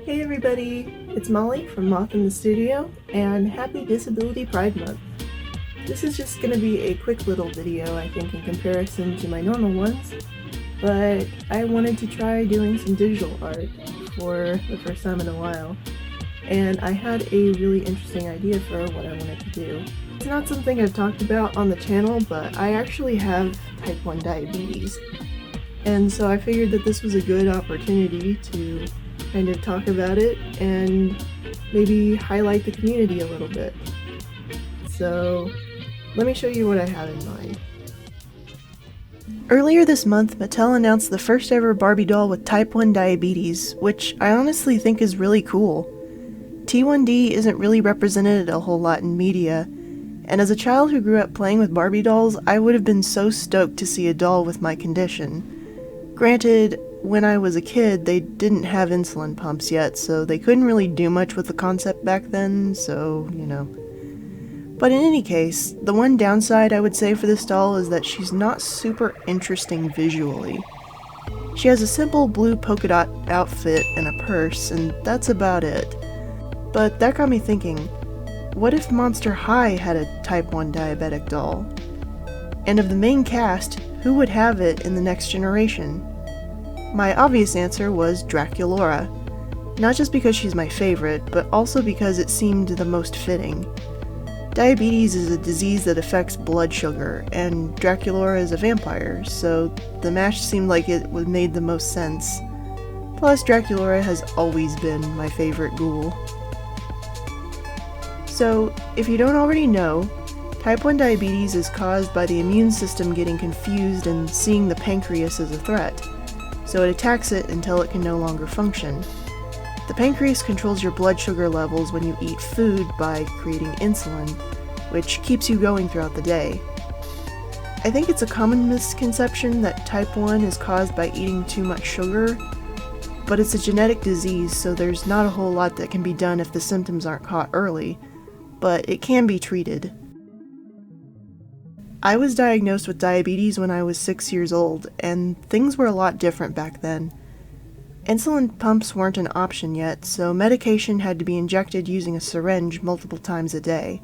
Hey everybody, it's Molly from Moth in the Studio, and happy Disability Pride Month. This is just going to be a quick little video, I think, in comparison to my normal ones, but I wanted to try doing some digital art for the first time in a while, and I had a really interesting idea for what I wanted to do. It's not something I've talked about on the channel, but I actually have type 1 diabetes, and so I figured that this was a good opportunity to kind of talk about it and maybe highlight the community a little bit. So let me show you what I have in mind. Earlier this month, Mattel announced the first ever Barbie doll with type 1 diabetes, which I honestly think is really cool. T1D isn't really represented a whole lot in media, and as a child who grew up playing with Barbie dolls, I would have been so stoked to see a doll with my condition. Granted, when I was a kid, they didn't have insulin pumps yet, so they couldn't really do much with the concept back then, so, you know. But in any case, the one downside I would say for this doll is that she's not super interesting visually. She has a simple blue polka dot outfit and a purse, and that's about it. But that got me thinking, what if Monster High had a type 1 diabetic doll? And of the main cast, who would have it in the next generation? My obvious answer was DRACULAURA, not just because she's my favorite, but also because it seemed the most fitting. Diabetes is a disease that affects blood sugar, and DRACULAURA is a vampire, so the match seemed like it made the most sense. Plus, DRACULAURA has always been my favorite ghoul. So, if you don't already know, type 1 diabetes is caused by the immune system getting confused and seeing the pancreas as a threat. So it attacks it until it can no longer function. The pancreas controls your blood sugar levels when you eat food by creating insulin, which keeps you going throughout the day. I think it's a common misconception that type 1 is caused by eating too much sugar, but it's a genetic disease, so there's not a whole lot that can be done if the symptoms aren't caught early, but it can be treated. I was diagnosed with diabetes when I was 6 years old, and things were a lot different back then. Insulin pumps weren't an option yet, so medication had to be injected using a syringe multiple times a day.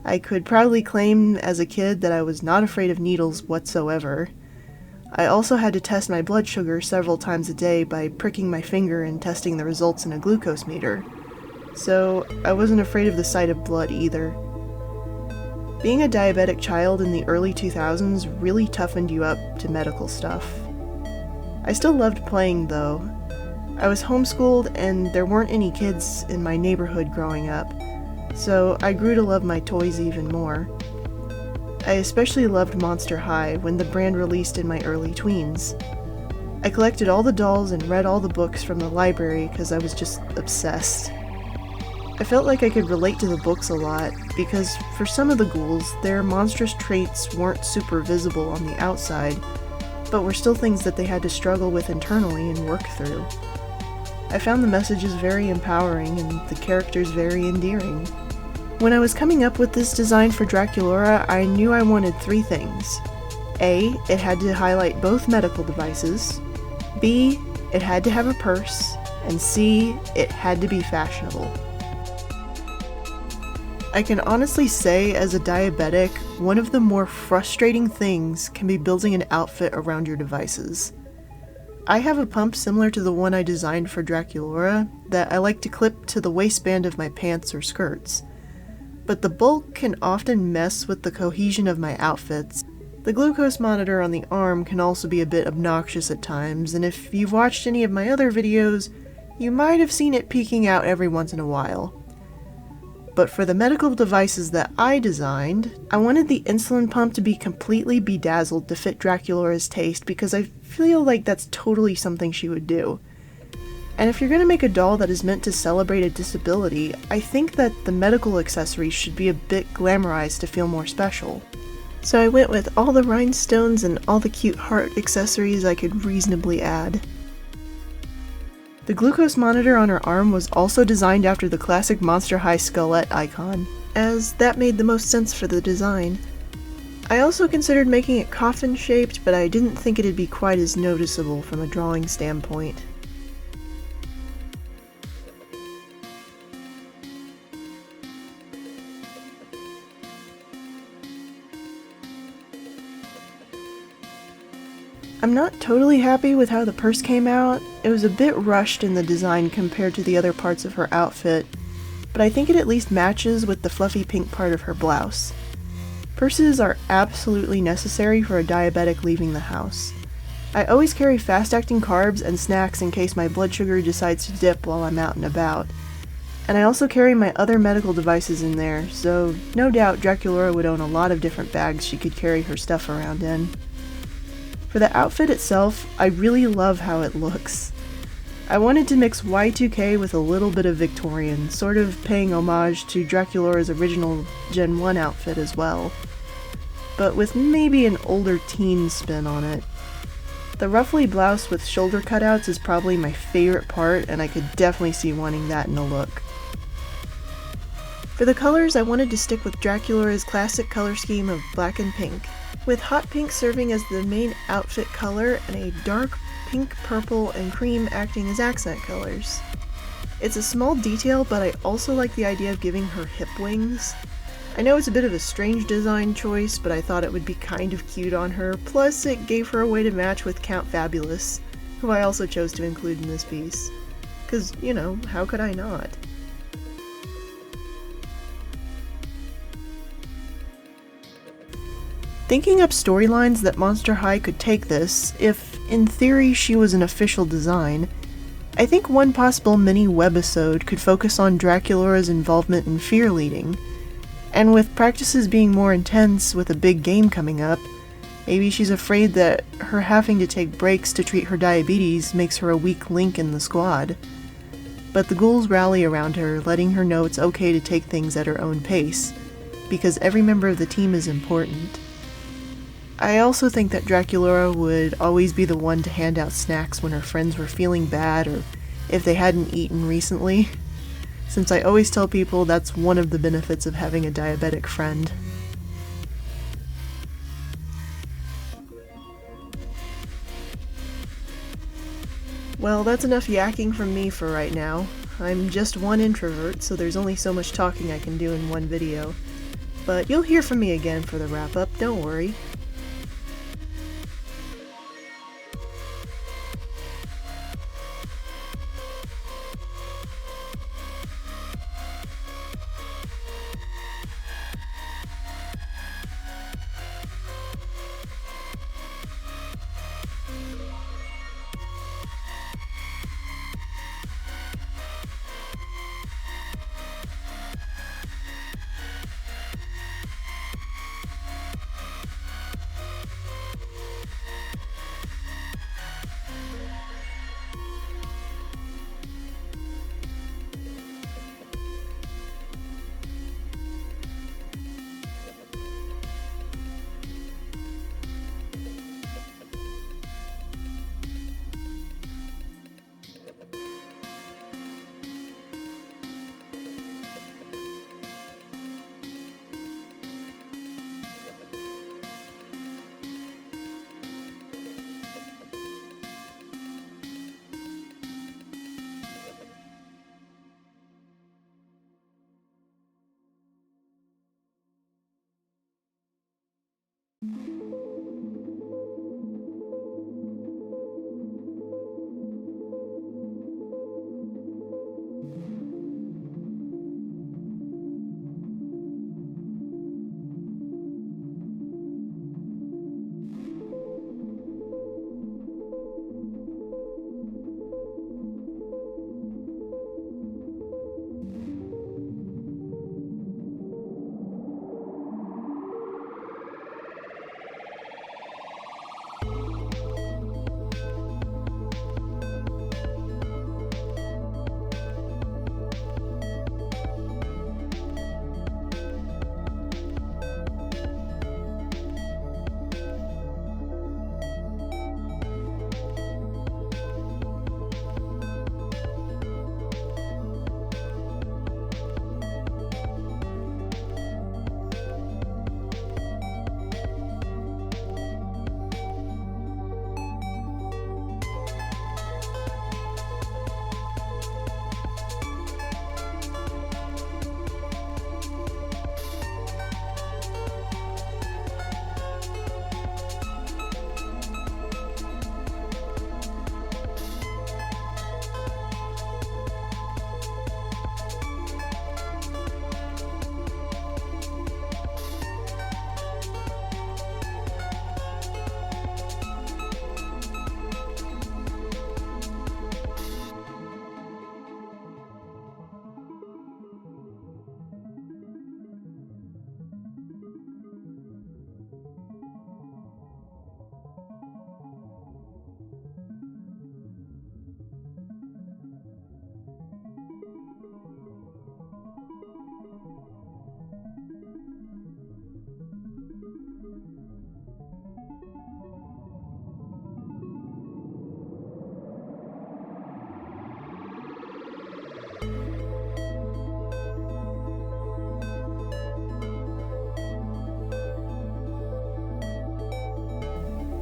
I could proudly claim as a kid that I was not afraid of needles whatsoever. I also had to test my blood sugar several times a day by pricking my finger and testing the results in a glucose meter, so I wasn't afraid of the sight of blood either. Being a diabetic child in the early 2000s really toughened you up to medical stuff. I still loved playing though. I was homeschooled and there weren't any kids in my neighborhood growing up, so I grew to love my toys even more. I especially loved Monster High when the brand released in my early tweens. I collected all the dolls and read all the books from the library because I was just obsessed. I felt like I could relate to the books a lot, because for some of the ghouls, their monstrous traits weren't super visible on the outside, but were still things that they had to struggle with internally and work through. I found the messages very empowering and the characters very endearing. When I was coming up with this design for DRACULAURA, I knew I wanted three things. A, it had to highlight both medical devices. B, it had to have a purse. And C, it had to be fashionable. I can honestly say, as a diabetic, one of the more frustrating things can be building an outfit around your devices. I have a pump similar to the one I designed for DRACULAURA that I like to clip to the waistband of my pants or skirts, but the bulk can often mess with the cohesion of my outfits. The glucose monitor on the arm can also be a bit obnoxious at times, and if you've watched any of my other videos, you might have seen it peeking out every once in a while. But for the medical devices that I designed, I wanted the insulin pump to be completely bedazzled to fit DRACULAURA's taste because I feel like that's totally something she would do. And if you're going to make a doll that is meant to celebrate a disability, I think that the medical accessories should be a bit glamorized to feel more special. So I went with all the rhinestones and all the cute heart accessories I could reasonably add. The glucose monitor on her arm was also designed after the classic Monster High Skullette icon, as that made the most sense for the design. I also considered making it coffin-shaped, but I didn't think it'd be quite as noticeable from a drawing standpoint. I'm not totally happy with how the purse came out. It was a bit rushed in the design compared to the other parts of her outfit, but I think it at least matches with the fluffy pink part of her blouse. Purses are absolutely necessary for a diabetic leaving the house. I always carry fast-acting carbs and snacks in case my blood sugar decides to dip while I'm out and about. And I also carry my other medical devices in there, so no doubt Draculaura would own a lot of different bags she could carry her stuff around in. For the outfit itself, I really love how it looks. I wanted to mix Y2K with a little bit of Victorian, sort of paying homage to Draculaura's original Gen 1 outfit as well, but with maybe an older teen spin on it. The ruffly blouse with shoulder cutouts is probably my favorite part, and I could definitely see wanting that in a look. For the colors, I wanted to stick with Draculaura's classic color scheme of black and pink, with hot pink serving as the main outfit color and a dark pink, purple, and cream acting as accent colors. It's a small detail, but I also like the idea of giving her hip wings. I know it's a bit of a strange design choice, but I thought it would be kind of cute on her, plus it gave her a way to match with Count Fabulous, who I also chose to include in this piece. 'Cause, you know, how could I not? Thinking up storylines that Monster High could take this, if, in theory, she was an official design, I think one possible mini-webisode could focus on Draculaura's involvement in fear leading, and with practices being more intense with a big game coming up, maybe she's afraid that her having to take breaks to treat her diabetes makes her a weak link in the squad. But the ghouls rally around her, letting her know it's okay to take things at her own pace, because every member of the team is important. I also think that Draculaura would always be the one to hand out snacks when her friends were feeling bad or if they hadn't eaten recently, since I always tell people that's one of the benefits of having a diabetic friend. Well, that's enough yakking from me for right now. I'm just one introvert, so there's only so much talking I can do in one video. But you'll hear from me again for the wrap-up, don't worry.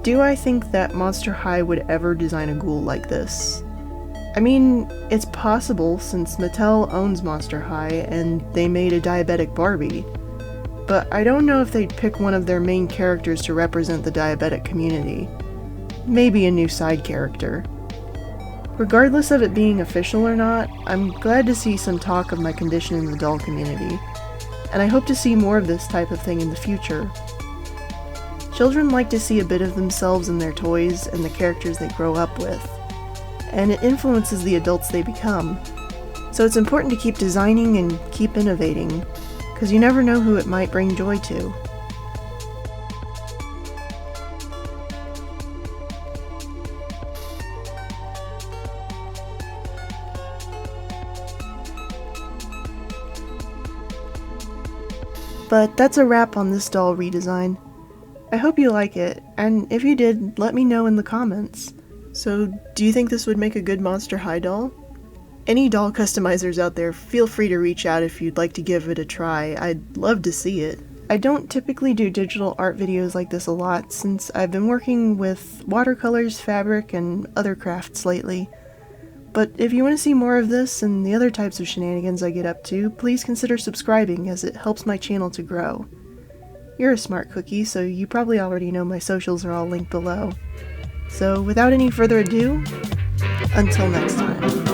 Do I think that Monster High would ever design a ghoul like this? I mean, it's possible since Mattel owns Monster High and they made a diabetic Barbie, but I don't know if they'd pick one of their main characters to represent the diabetic community. Maybe a new side character. Regardless of it being official or not, I'm glad to see some talk of my condition in the doll community, and I hope to see more of this type of thing in the future. Children like to see a bit of themselves in their toys and the characters they grow up with, and it influences the adults they become. So it's important to keep designing and keep innovating, because you never know who it might bring joy to. But that's a wrap on this doll redesign. I hope you like it, and if you did, let me know in the comments. So, do you think this would make a good Monster High doll? Any doll customizers out there, feel free to reach out if you'd like to give it a try. I'd love to see it. I don't typically do digital art videos like this a lot since I've been working with watercolors, fabric, and other crafts lately. But if you want to see more of this and the other types of shenanigans I get up to, please consider subscribing as it helps my channel to grow. You're a smart cookie, so you probably already know my socials are all linked below. So without any further ado, until next time.